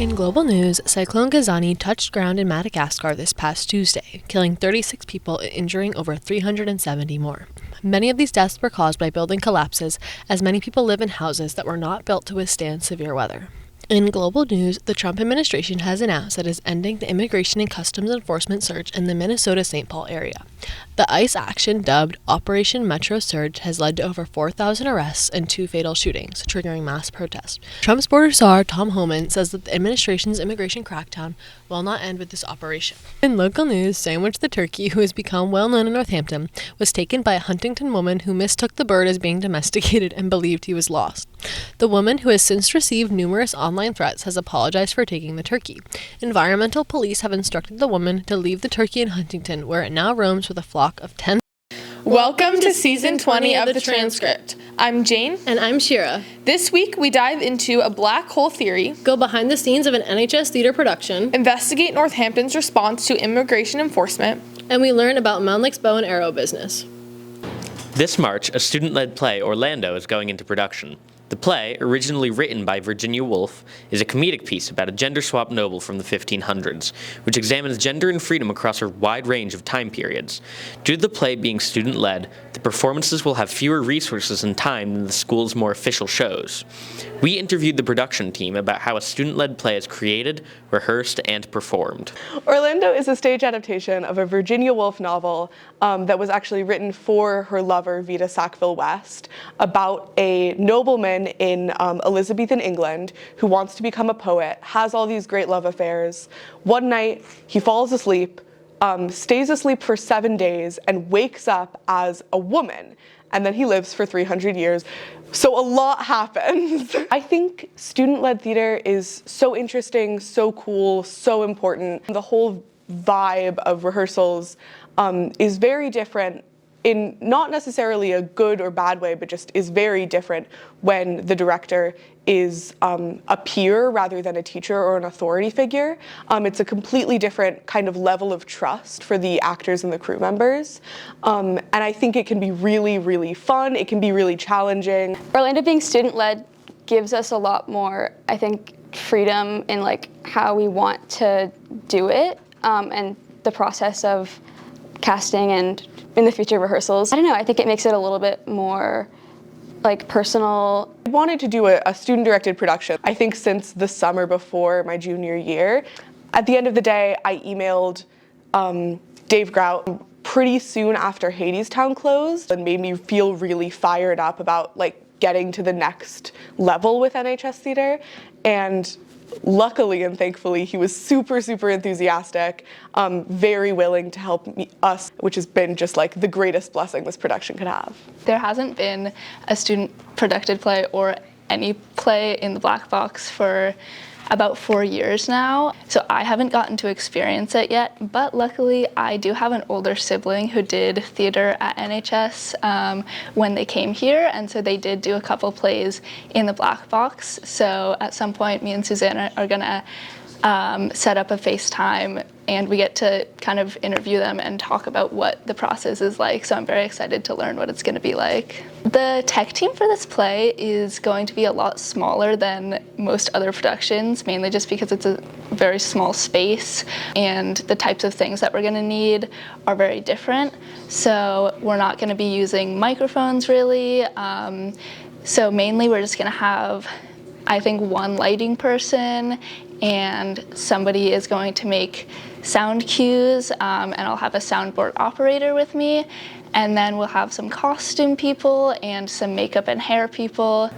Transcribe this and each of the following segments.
In global news, Cyclone Gazani touched ground in Madagascar this past Tuesday, killing 36 people and injuring over 370 more. Many of these deaths were caused by building collapses, as many people live in houses that were not built to withstand severe weather. In global news, the Trump administration has announced that it is ending the Immigration and Customs Enforcement search in the Minnesota-St. Paul area. The ICE action, dubbed Operation Metro Surge, has led to over 4,000 arrests and 2 fatal shootings, triggering mass protests. Trump's border czar, Tom Homan, says that the administration's immigration crackdown will not end with this operation. In local news, Sandwich the turkey, who has become well known in Northampton, was taken by a Huntington woman who mistook the bird as being domesticated and believed he was lost. The woman, who has since received numerous online threats, has apologized for taking the turkey. Environmental police have instructed the woman to leave the turkey in Huntington, where it now roams with a flock of 10. Welcome to Season 20 of the Transcript. I'm Jane. And I'm Shira. This week we dive into a black hole theory, Go behind the scenes of an NHS theater production, investigate Northampton's response to immigration enforcement, and we learn about Melnick's bow and arrow business. This March, a student-led play, Orlando, is going into production. The play, originally written by Virginia Woolf, is a comedic piece about a gender-swapped noble from the 1500s, which examines gender and freedom across a wide range of time periods. Due to the play being student-led, the performances will have fewer resources and time than the school's more official shows. We interviewed the production team about how a student-led play is created, rehearsed, and performed. Orlando is a stage adaptation of a Virginia Woolf novel that was actually written for her lover, Vita Sackville West, about a nobleman in Elizabethan England who wants to become a poet, has all these great love affairs. One night, he falls asleep, stays asleep for 7 days, and wakes up as a woman. And then he lives for 300 years. So a lot happens. I think student-led theater is so interesting, so cool, so important. The whole vibe of rehearsals is very different in not necessarily a good or bad way, but just is very different when the director is a peer rather than a teacher or an authority figure. It's a completely different kind of level of trust for the actors and the crew members. And I think it can be really, really fun. It can be really challenging. Orlando being student-led gives us a lot more, I think, freedom in like how we want to do it, and the process of casting and in the future rehearsals. I don't know, I think it makes it a little bit more like personal. I wanted to do a student-directed production, I think since the summer before my junior year. At the end of the day, I emailed Dave Grout pretty soon after Hadestown closed and made me feel really fired up about like getting to the next level with NHS Theatre. And luckily and thankfully, he was super, super enthusiastic, very willing to help us, which has been just like the greatest blessing this production could have. There hasn't been a student-produced play or any play in the Black Box for about 4 years now, so I haven't gotten to experience it yet, but luckily I do have an older sibling who did theater at NHS when they came here, and so they did do a couple plays in the Black Box. So at some point me and Susanna are gonna set up a FaceTime and we get to kind of interview them and talk about what the process is like, so I'm very excited to learn what it's going to be like. The tech team for this play is going to be a lot smaller than most other productions, mainly just because it's a very small space and the types of things that we're going to need are very different. So we're not going to be using microphones really, so mainly we're just going to have, I think, one lighting person, and somebody is going to make sound cues, and I'll have a soundboard operator with me, and then we'll have some costume people and some makeup and hair people.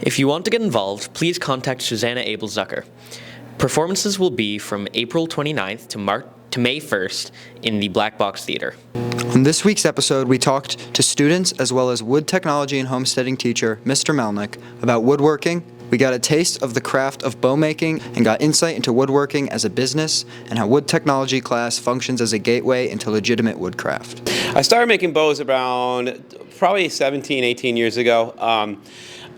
If you want to get involved, please contact Susanna Abel-Zucker. Performances will be from April 29th to May 1st in the Black Box Theater. On this week's episode, we talked to students as well as wood technology and homesteading teacher, Mr. Melnick, about woodworking. We got a taste of the craft of bow making and got insight into woodworking as a business and how wood technology class functions as a gateway into legitimate woodcraft. I started making bows around probably 17, 18 years ago.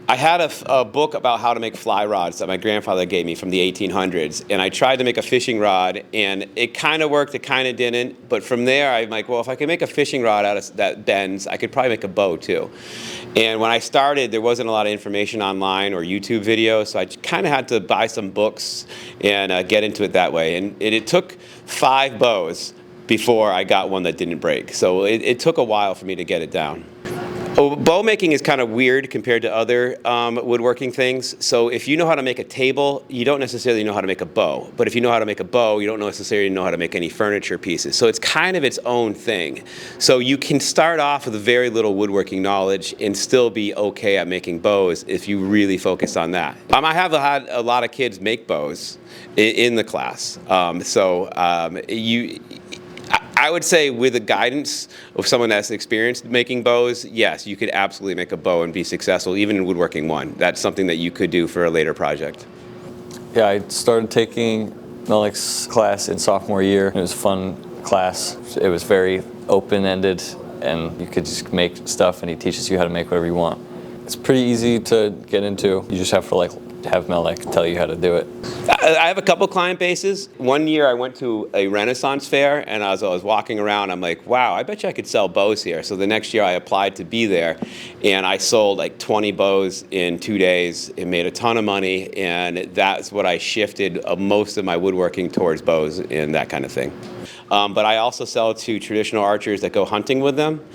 I had a book about how to make fly rods that my grandfather gave me from the 1800s, and I tried to make a fishing rod, and it kind of worked, it kind of didn't, but from there I'm like, well, if I can make a fishing rod out of that bends, I could probably make a bow too. And when I started, there wasn't a lot of information online or YouTube videos, so I kind of had to buy some books and get into it that way. And it took 5 bows before I got one that didn't break. So it took a while for me to get it down. Bow making is kind of weird compared to other woodworking things. So if you know how to make a table, you don't necessarily know how to make a bow. But if you know how to make a bow, you don't necessarily know how to make any furniture pieces. So it's kind of its own thing. So you can start off with very little woodworking knowledge and still be okay at making bows if you really focus on that. I have had a lot of kids make bows in the class. I would say with the guidance of someone that's experienced making bows, yes, you could absolutely make a bow and be successful, even in woodworking 1. That's something that you could do for a later project. Yeah, I started taking Melnick's class in sophomore year. It was a fun class. It was very open-ended, and you could just make stuff, and he teaches you how to make whatever you want. It's pretty easy to get into. You just have to have Melnick tell you how to do it. I have a couple client bases. One year I went to a Renaissance fair, and as I was walking around, I'm like, wow, I bet you I could sell bows here. So the next year I applied to be there, and I sold like 20 bows in 2 days and made a ton of money, and that's what I shifted most of my woodworking towards bows and that kind of thing. But I also sell to traditional archers that go hunting with them.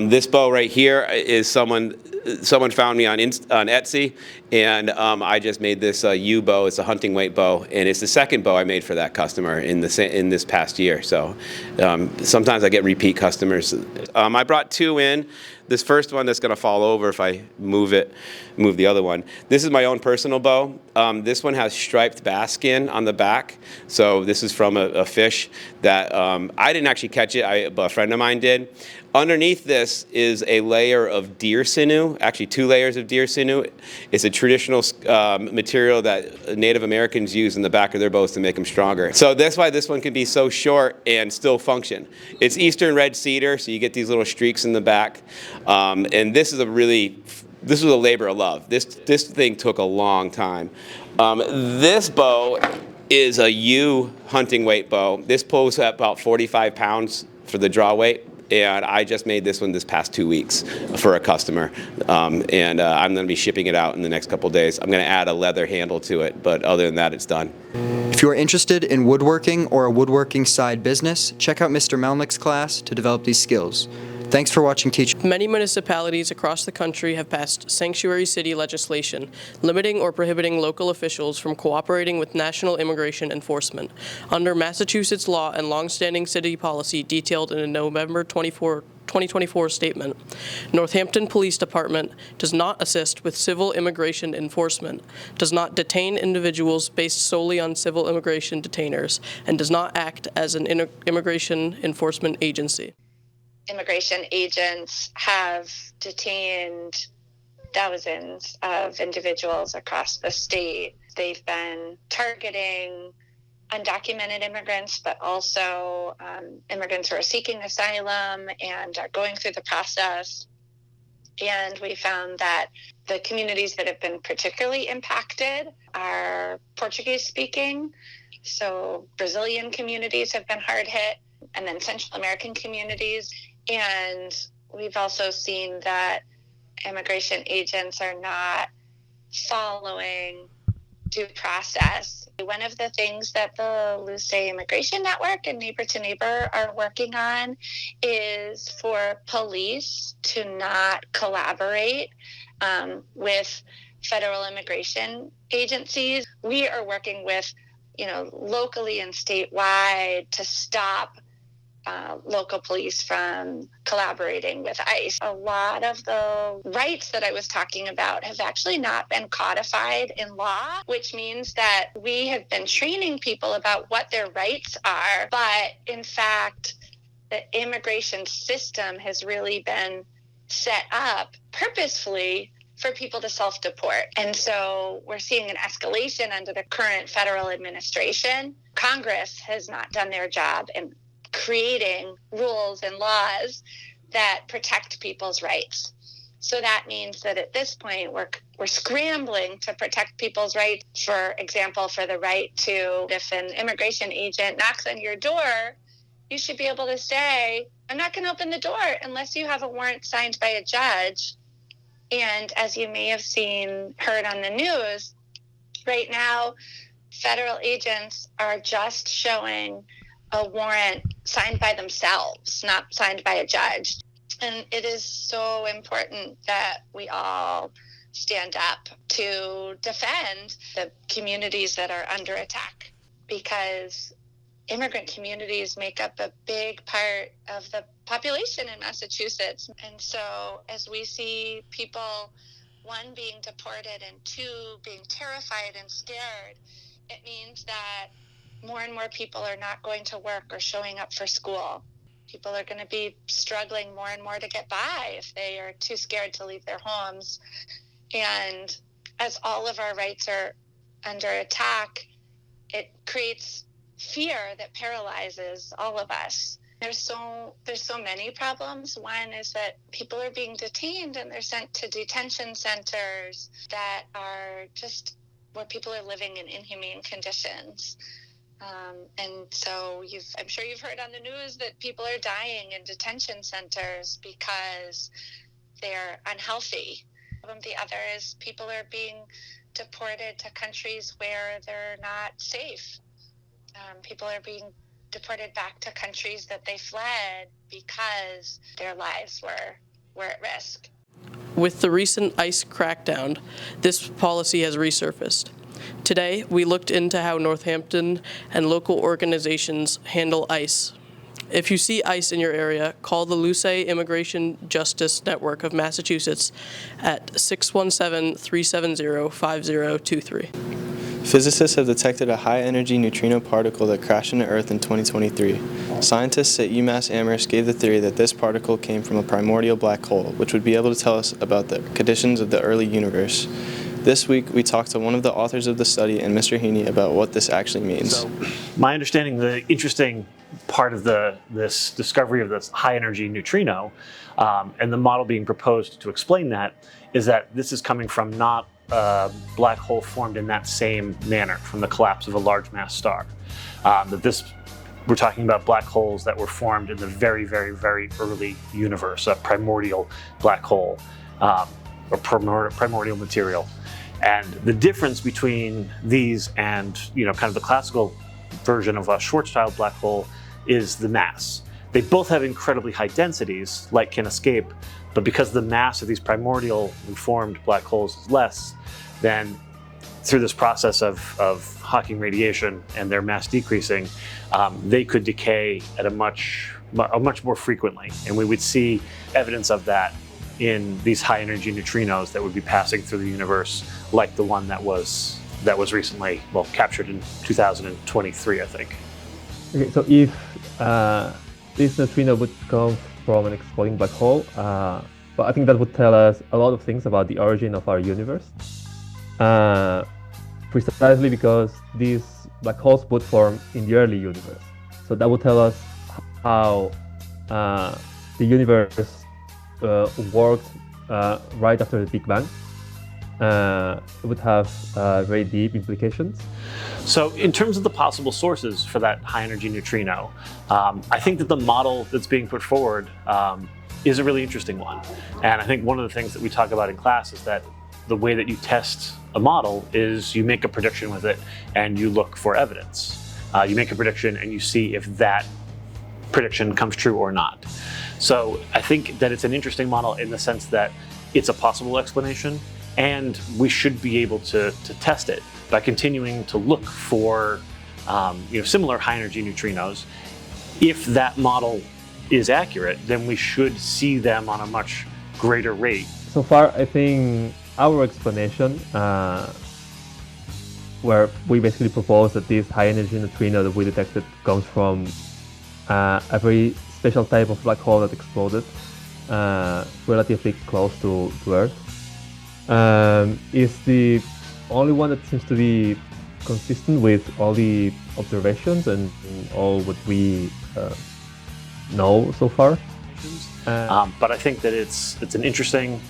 This bow right here is someone found me on Etsy, and I just made this U bow. It's a hunting weight bow, and it's the second bow I made for that customer in this past year. So sometimes I get repeat customers. I brought 2 in. This first one that's going to fall over if I move the other one. This is my own personal bow. This one has striped bass skin on the back. So this is from a fish that I didn't actually catch it, but a friend of mine did. Underneath this is a layer of deer sinew, actually 2 layers of deer sinew. It's a traditional material that Native Americans use in the back of their bows to make them stronger. So that's why this one can be so short and still function. It's Eastern red cedar, so you get these little streaks in the back. And this was a labor of love. This thing took a long time. This bow is a U hunting weight bow. This pulls at about 45 pounds for the draw weight. And I just made this one this past 2 weeks for a customer. I'm going to be shipping it out in the next couple days. I'm going to add a leather handle to it, but other than that, it's done. If you are interested in woodworking or a woodworking side business, check out Mr. Melnick's class to develop these skills. Thanks for watching Teach. Many municipalities across the country have passed sanctuary city legislation, limiting or prohibiting local officials from cooperating with national immigration enforcement. Under Massachusetts law and longstanding city policy detailed in a November 2024 statement, Northampton Police Department does not assist with civil immigration enforcement, does not detain individuals based solely on civil immigration detainers, and does not act as an immigration enforcement agency. Immigration agents have detained thousands of individuals across the state. They've been targeting undocumented immigrants, but also immigrants who are seeking asylum and are going through the process. And we found that the communities that have been particularly impacted are Portuguese speaking. So Brazilian communities have been hard hit, and then Central American communities. And we've also seen that immigration agents are not following due process. One of the things that the Luce Immigration Network and Neighbor to Neighbor are working on is for police to not collaborate with federal immigration agencies. We are working with, locally and statewide to stop local police from collaborating with ICE. A lot of the rights that I was talking about have actually not been codified in law, which means that we have been training people about what their rights are, but in fact, the immigration system has really been set up purposefully for people to self-deport. And so we're seeing an escalation under the current federal administration. Congress has not done their job in creating rules and laws that protect people's rights. So that means that at this point, we're scrambling to protect people's rights. For example, for the right to, if an immigration agent knocks on your door, you should be able to say, I'm not going to open the door unless you have a warrant signed by a judge And as you may have heard on the news, right now, federal agents are just showing a warrant signed by themselves, not signed by a judge. And it is so important that we all stand up to defend the communities that are under attack, because immigrant communities make up a big part of the population in Massachusetts. And so as we see people, one, being deported, and two, being terrified and scared, it means that more and more people are not going to work or showing up for school. People are going to be struggling more and more to get by if they are too scared to leave their homes. And as all of our rights are under attack, it creates fear that paralyzes all of us. There's so many problems. One is that people are being detained and they're sent to detention centers that are just where people are living in inhumane conditions. And so I'm sure you've heard on the news that people are dying in detention centers because they're unhealthy. The other is people are being deported to countries where they're not safe. People are being deported back to countries that they fled because their lives were at risk. With the recent ICE crackdown, this policy has resurfaced. Today, we looked into how Northampton and local organizations handle ICE. If you see ICE in your area, call the Lucey Immigration Justice Network of Massachusetts at 617-370-5023. Physicists have detected a high-energy neutrino particle that crashed into Earth in 2023. Scientists at UMass Amherst gave the theory that this particle came from a primordial black hole, which would be able to tell us about the conditions of the early universe. This week, we talked to one of the authors of the study and Mr. Heaney about what this actually means. So, my understanding, the interesting part of this discovery of this high-energy neutrino and the model being proposed to explain that is that this is coming from not a black hole formed in that same manner from the collapse of a large mass star. We're talking about black holes that were formed in the very, very, very early universe, a primordial black hole or primordial material. And the difference between these and, kind of the classical version of a Schwarzschild black hole is the mass. They both have incredibly high densities, light can escape, but because the mass of these primordially formed black holes is less, then through this process of Hawking radiation and their mass decreasing, they could decay at a much more frequently. And we would see evidence of that in these high energy neutrinos that would be passing through the universe, like the one that was recently, captured in 2023, I think. Okay, so if this neutrino would come from an exploding black hole, but I think that would tell us a lot of things about the origin of our universe. Precisely because these black holes would form in the early universe. So that would tell us how the universe worked right after the Big Bang. It would have very deep implications. So in terms of the possible sources for that high energy neutrino, I think that the model that's being put forward is a really interesting one. And I think one of the things that we talk about in class is that the way that you test a model is you make a prediction with it and you look for evidence. You make a prediction and you see if that prediction comes true or not. So I think that it's an interesting model in the sense that it's a possible explanation, and we should be able to test it by continuing to look for similar high energy neutrinos. If that model is accurate, then we should see them on a much greater rate. So far, I think our explanation, where we basically propose that this high energy neutrino that we detected comes from a very special type of black hole that exploded relatively close to Earth, is the only one that seems to be consistent with all the observations and all what we know so far. But I think that it's an interesting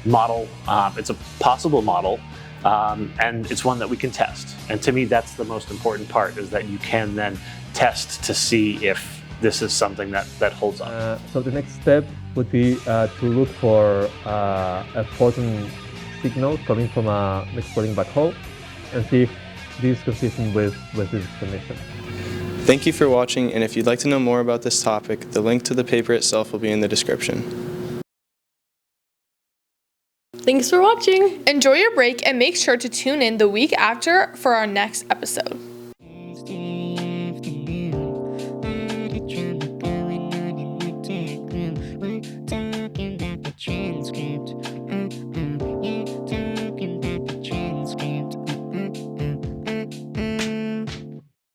model. It's a possible model, and it's one that we can test. And to me, that's the most important part, is that you can then test to see if this is something that holds up. So the next step would be to look for a photon signal coming from an exploding black hole and see if this is consistent with this explanation. Thank you for watching, and if you'd like to know more about this topic, the link to the paper itself will be in the description. Thanks for watching. Enjoy your break and make sure to tune in the week after for our next episode.